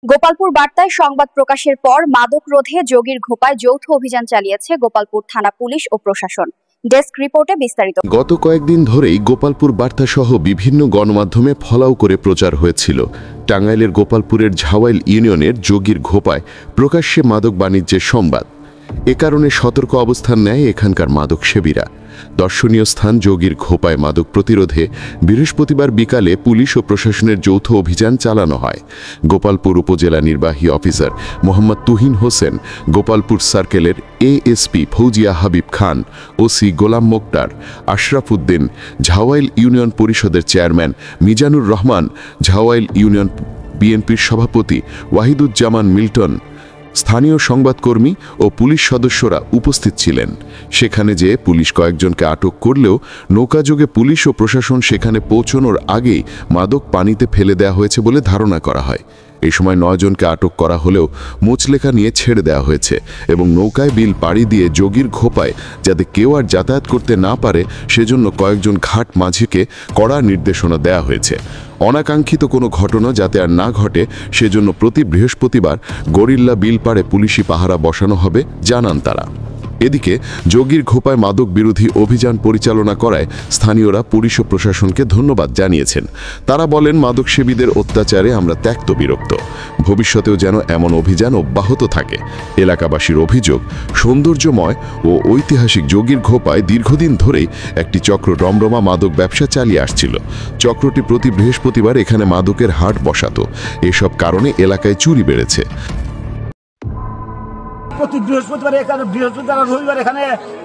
গোপালপুর বার্তায় সংবাদ প্রকাশের পর মাদক রোধে যোগীর ঘোপায় যৌথ অভিযান চালিয়েছে গোপালপুর থানা পুলিশ ও প্রশাসন। ডেস্ক রিপোর্টে বিস্তারিত। গত কয়েকদিন ধরেই গোপালপুর বার্তা সহ বিভিন্ন গণমাধ্যমে ফলাও করে প্রচার হয়েছিল টাঙ্গাইলের গোপালপুরের ঝাওয়াইল ইউনিয়নের যোগীর ঘোপায় প্রকাশ্যে মাদক বাণিজ্যের সংবাদ। এ কারণে সতর্ক অবস্থান নেয় এখানকার মাদক সেবীরা। দর্শনীয় স্থান যোগীর ঘোপায় মাদক প্রতিরোধে বৃহস্পতিবার বিকালে পুলিশ ও প্রশাসনের যৌথ অভিযান চালানো হয়। গোপালপুর উপজেলা নির্বাহী অফিসার মোহাম্মদ তুহিন হোসেন, গোপালপুর সার্কেলের এএসপি ফৌজিয়া হাবিব খান, ওসি গোলাম মোক্তার, আশরাফ উদ্দিন, ঝাওয়াইল ইউনিয়ন পরিষদের চেয়ারম্যান মিজানুর রহমান, ঝাওয়াইল ইউনিয়ন বিএনপির সভাপতি ওয়াহিদুজ্জামান মিল্টন, স্থানীয় সংবাদকর্মী ও পুলিশ সদস্যরা উপস্থিত ছিলেন। সেখানে যে পুলিশ কয়েকজনকে আটক করলেও নৌকাযোগে পুলিশ ও প্রশাসন সেখানে পৌঁছানোর আগেই মাদক পানিতে ফেলে দেওয়া হয়েছে বলে ধারণা করা হয়। এই সময় 9 জনকে আটক করা হলেও মুচলেখা নিয়ে ছেড়ে দেওয়া হয়েছে এবং নৌকায় বিল পাড়ি দিয়ে যোগীর ঘোপায় যাতে কেউ আর যাতায়াত করতে না পারে সেজন্য কয়েকজন ঘাট মাঝিকে কড়া নির্দেশনা দেওয়া হয়েছে। অনাকাঙ্ক্ষিত কোনো ঘটনা যাতে আর না ঘটে সেজন্য প্রতি বৃহস্পতিবার গরিল্লা বিল পাড়ে পুলিশি পাহারা বসানো হবে জানান তারা। এদিকে যোগীর ঘোপায় মাদক বিরোধী অভিযান পরিচালনা করায় স্থানীয়রা পুলিশ ও প্রশাসনকে ধন্যবাদ জানিয়েছেন। তারা বলেন, মাদক সেবীদের অত্যাচারে আমরা ত্যক্ত বিরক্ত, ভবিষ্যতেও যেন এমন অভিযান অব্যাহত থাকে। এলাকাবাসীর অভিযোগ, সৌন্দর্যময় ও ঐতিহাসিক যোগীর ঘোপায় দীর্ঘদিন ধরেই একটি চক্র রমরমা মাদক ব্যবসা চালিয়ে আসছিল। চক্রটি প্রতি বৃহস্পতিবার এখানে মাদকের হাট বসাতো। এসব কারণে এলাকায় চুরি বেড়েছে। প্রতি বৃহস্পতিবার রবিবার এখানে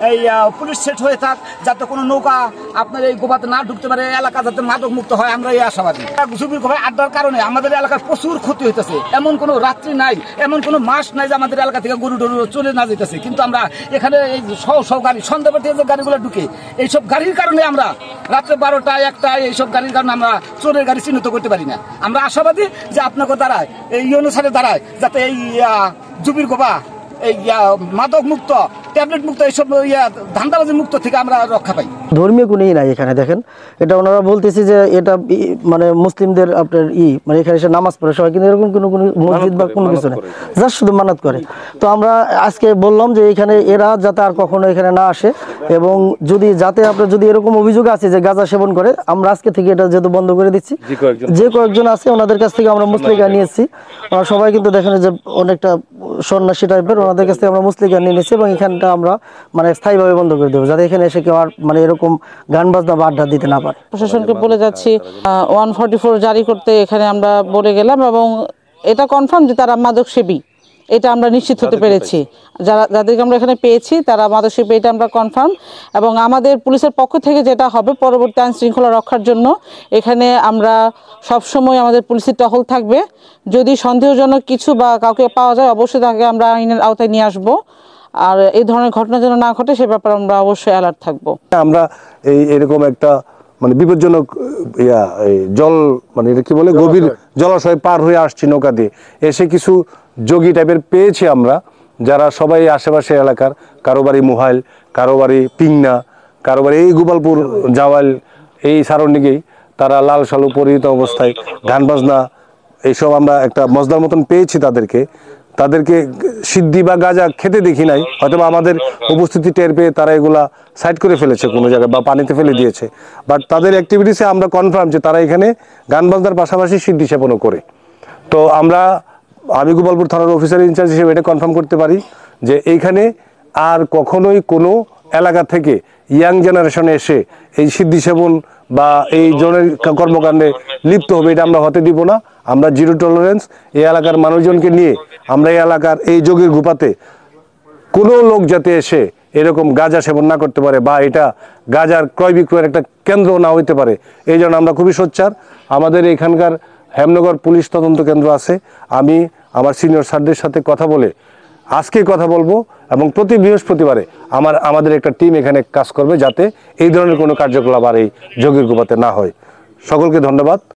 এই পুলিশ সেট হয়ে থাক, যাতে কোনো নৌকা আপনার এই গোপাতে না ঢুকতে পারে, এলাকা যাতে মাদক মুক্ত হয়, আমরা এই আশাবাদী। যোগীর ঘোপায় আড্ডার কারণে আমাদের এলাকার প্রচুর ক্ষতি হইতেছে। এমন কোনো রাত্রি নাই, এমন কোনো মাস নাই যে আমাদের এলাকা থেকে গরু টরু চলে না যেতেছে। কিন্তু আমরা এখানে এই সব গাড়ি সন্ধ্যাবার থেকে যে গাড়িগুলো ঢুকে, এইসব গাড়ির কারণে আমরা রাত্রে 12টায় 1টায় এইসব গাড়ির কারণে আমরা চোরের গাড়ি চিহ্নিত করতে পারি না। আমরা আশাবাদী যে আপনাকে দ্বারায় এই অনুসারে দ্বারায় যাতে এই যোগীর ঘোপা এই মাদক মুক্ত, ট্যাবলেট মুক্ত, এইসব ধান্দাবাজি মুক্ত থেকে আমরা রক্ষা পাই। ধর্মীয় কোনো নাই এখানে দেখেন, এটা ওনারা বলতেছে যে এটা মানে মুসলিমদের আপনার মানে এখানে এসে নামাজ পড়ে সবাই, কিন্তু এরকম কোনো মসজিদ বা কোনো কিছু নেই, জাস্ট শুধু মানত করে। তো আমরা আজকে বললাম যে এখানে এরা যাতে আর কখনো এখানে না আসে, এবং যদি যাতে আপনার যদি এরকম অভিযোগ আছে যে গাঁজা সেবন করে, আমরা আজকে থেকে এটা যেহেতু বন্ধ করে দিচ্ছি। যে কয়েকজন আছে ওনাদের কাছ থেকে আমরা মুসলিকা নিয়েছি, ওরা সবাই কিন্তু দেখেন যে অনেকটা সন্ন্যাসী টাইপের, ওনাদের কাছ থেকে আমরা মুসলিকা নিয়ে নিয়েছি এবং এখানটা আমরা মানে স্থায়ীভাবে বন্ধ করে দেবো, যাতে এখানে এসে কেউ আর মানে এরকম গান বাজনা বা আড্ডা দিতে না পারে। প্রশাসনকে বলে যাচ্ছি 144 জারি করতে এখানে আমরা বলে গেলাম, এবং এটা কনফার্ম যে তারা মাদক সেবী, এটা আমরা নিশ্চিত হতে পেরেছি। যাদেরকে আমরা এখানে পেয়েছি তারা মাদক সেবী, এটা আমরা কনফার্ম। এবং আমাদের পুলিশের পক্ষ থেকে যেটা হবে, পরবর্তী আইন শৃঙ্খলা রক্ষার জন্য এখানে আমরা সবসময় আমাদের পুলিশের টহল থাকবে। যদি সন্দেহজনক কিছু বা কাউকে পাওয়া যায়, অবশ্যই তাকে আমরা আইনের আওতায় নিয়ে আসবো। আর এই ধরনের ঘটনা যেন না ঘটে সে ব্যাপারে আমরা অবশ্যই অ্যালার্ট থাকবো। আমরা এরকম একটা মানে বিপজ্জনক জল মানে এটা কি বলে গভীর জলাশয় পার হয়ে আসছি নৌকা দিয়ে, এসে কিছু যোগী টাইপের পেয়েছি আমরা, যারা সবাই আশেপাশে এলাকার, কারো বাড়ি মোহাইল, কারো বাড়ি পিংনা, কারো বাড়ি এই গোপালপুর জাওয়াইল এই সারণ্ডিকেই, তারা লাল সালু পরিহিত অবস্থায় গান বাজনা এইসব আমরা একটা মজদার মতন পেয়েছি। তাদেরকে সিদ্ধি বা গাঁজা খেতে দেখি নাই, হয়তো আমাদের উপস্থিতি টের পেয়ে তারা এগুলা সাইড করে ফেলেছে কোনো জায়গায় বা পানিতে ফেলে দিয়েছে। বাট তাদের অ্যাক্টিভিটিসে আমরা কনফার্ম যে তারা এখানে গান বাজনার পাশাপাশি সিদ্ধি সেবনও করে। তো আমি গোপালপুর থানার অফিসার ইনচার্জ হিসেবে এটা কনফার্ম করতে পারি যে এইখানে আর কখনোই কোনো এলাকা থেকে ইয়াং জেনারেশনে এসে এই সিদ্ধি সেবন বা এই ধরনের কর্মকাণ্ডে লিপ্ত হবে, এটা আমরা হতে দিব না। আমরা জিরো টলারেন্স এই এলাকার মানুষজনকে নিয়ে আমরা এই এলাকার এই যোগীর ঘোপাতে কোনো লোক যাতে এসে এরকম গাঁজা সেবন না করতে পারে বা এটা গাঁজার ক্রয় বিক্রয়ের একটা কেন্দ্র না হইতে পারে, এই জন্য আমরা খুবই সোচ্চার। আমাদের এখানকার হেমনগর পুলিশ তদন্ত কেন্দ্র আছে, আমি আমার সিনিয়র স্যারদের সাথে কথা বলে আজকে কথা বলবো, এবং প্রতি বৃহস্পতিবারে আমাদের একটা টিম এখানে কাজ করবে যাতে এই ধরনের কোনো কার্যকলাপ আর এই যোগীর ঘোপাতে না হয়। সকলকে ধন্যবাদ।